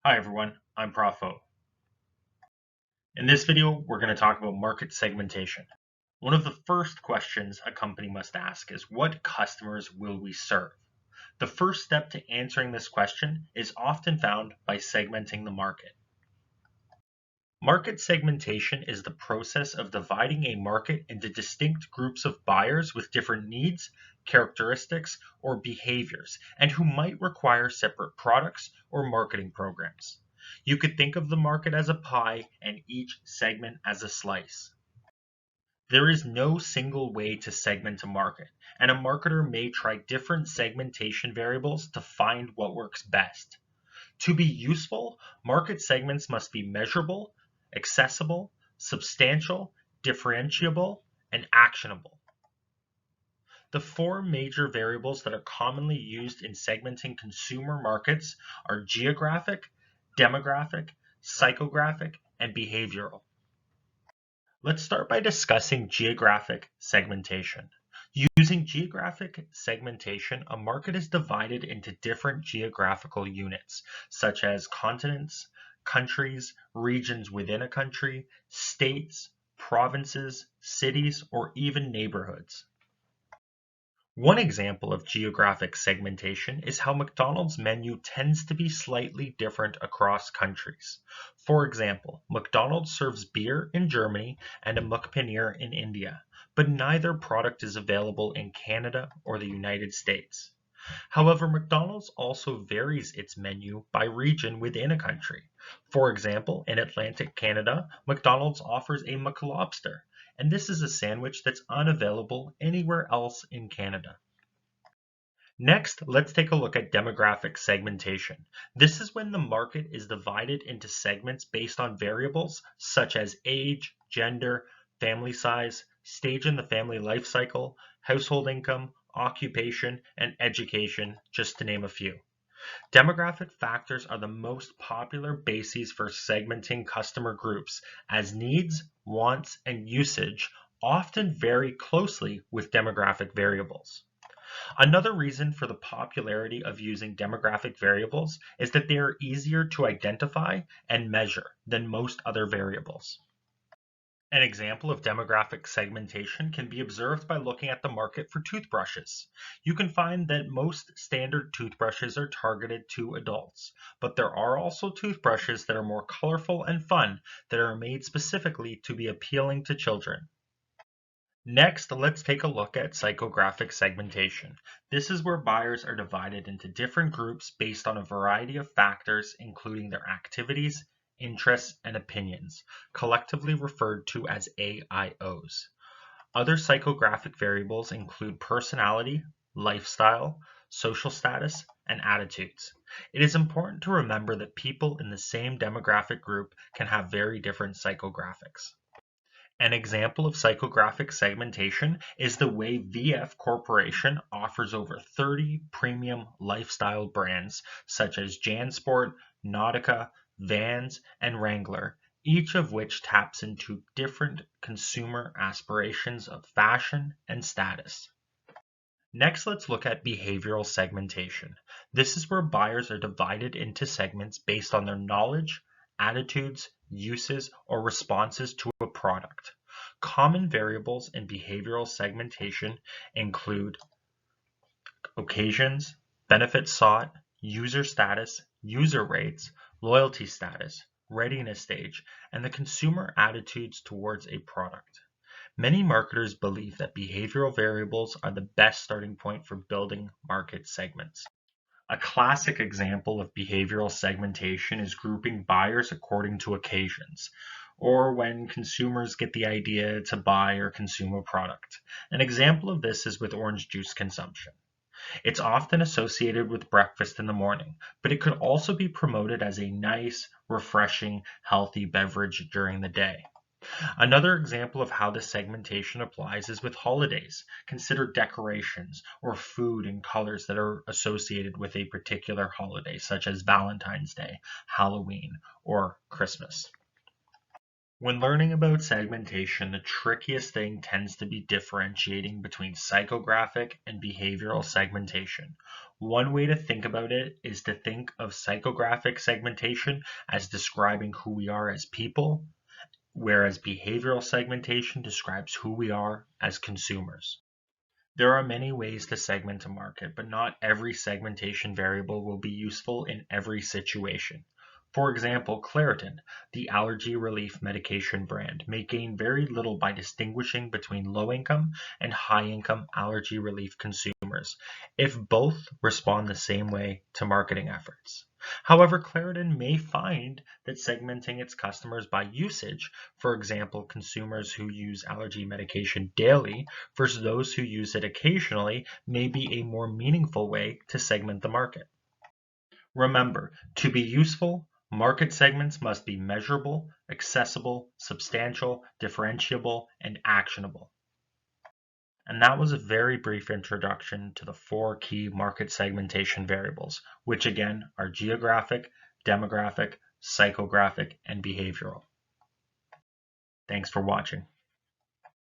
Hi everyone, I'm Prof. O. In this video, we're going to talk about market segmentation. One of the first questions a company must ask is, what customers will we serve? The first step to answering this question is often found by segmenting the market. Market segmentation is the process of dividing a market into distinct groups of buyers with different needs, characteristics, or behaviors, and who might require separate products or marketing programs. You could think of the market as a pie and each segment as a slice. There is no single way to segment a market, and a marketer may try different segmentation variables to find what works best. To be useful, market segments must be measurable, accessible, substantial, differentiable, and actionable. The four major variables that are commonly used in segmenting consumer markets are geographic, demographic, psychographic, and behavioral. Let's start by discussing geographic segmentation. Using geographic segmentation, a market is divided into different geographical units, such as continents, countries, regions within a country, states, provinces, cities, or even neighborhoods. One example of geographic segmentation is how McDonald's menu tends to be slightly different across countries. For example, McDonald's serves beer in Germany and a mukpaneer in India, but neither product is available in Canada or the United States. However, McDonald's also varies its menu by region within a country. For example, in Atlantic Canada, McDonald's offers a McLobster, and this is a sandwich that's unavailable anywhere else in Canada. Next, let's take a look at demographic segmentation. This is when the market is divided into segments based on variables such as age, gender, family size, stage in the family life cycle, household income, occupation, and education, just to name a few. Demographic factors are the most popular bases for segmenting customer groups, as needs, wants, and usage often vary closely with demographic variables. Another reason for the popularity of using demographic variables is that they are easier to identify and measure than most other variables. An example of demographic segmentation can be observed by looking at the market for toothbrushes. You can find that most standard toothbrushes are targeted to adults, but there are also toothbrushes that are more colorful and fun that are made specifically to be appealing to children. Next, let's take a look at psychographic segmentation. This is where buyers are divided into different groups based on a variety of factors, including their activities, interests, and opinions, collectively referred to as AIOs. Other psychographic variables include personality, lifestyle, social status, and attitudes. It is important to remember that people in the same demographic group can have very different psychographics. An example of psychographic segmentation is the way VF Corporation offers over 30 premium lifestyle brands such as JanSport, Nautica, Vans, and Wrangler, each of which taps into different consumer aspirations of fashion and status. Next, let's look at behavioral segmentation. This is where buyers are divided into segments based on their knowledge, attitudes, uses, or responses to a product. Common variables in behavioral segmentation include occasions, benefits sought, user status, user rates, loyalty status, readiness stage, and the consumer attitudes towards a product. Many marketers believe that behavioral variables are the best starting point for building market segments. A classic example of behavioral segmentation is grouping buyers according to occasions, or when consumers get the idea to buy or consume a product. An example of this is with orange juice consumption. It's often associated with breakfast in the morning, but it could also be promoted as a nice, refreshing, healthy beverage during the day. Another example of how this segmentation applies is with holidays. Consider decorations or food and colors that are associated with a particular holiday, such as Valentine's Day, Halloween, or Christmas. When learning about segmentation, the trickiest thing tends to be differentiating between psychographic and behavioral segmentation. One way to think about it is to think of psychographic segmentation as describing who we are as people, whereas behavioral segmentation describes who we are as consumers. There are many ways to segment a market, but not every segmentation variable will be useful in every situation. For example, Claritin, the allergy relief medication brand, may gain very little by distinguishing between low-income and high-income allergy relief consumers, if both respond the same way to marketing efforts. However, Claritin may find that segmenting its customers by usage, for example, consumers who use allergy medication daily versus those who use it occasionally, may be a more meaningful way to segment the market. Remember, to be useful, market segments must be measurable, accessible, substantial, differentiable, and actionable. And that was a very brief introduction to the 4 key market segmentation variables, which again are geographic, demographic, psychographic, and behavioral. Thanks for watching.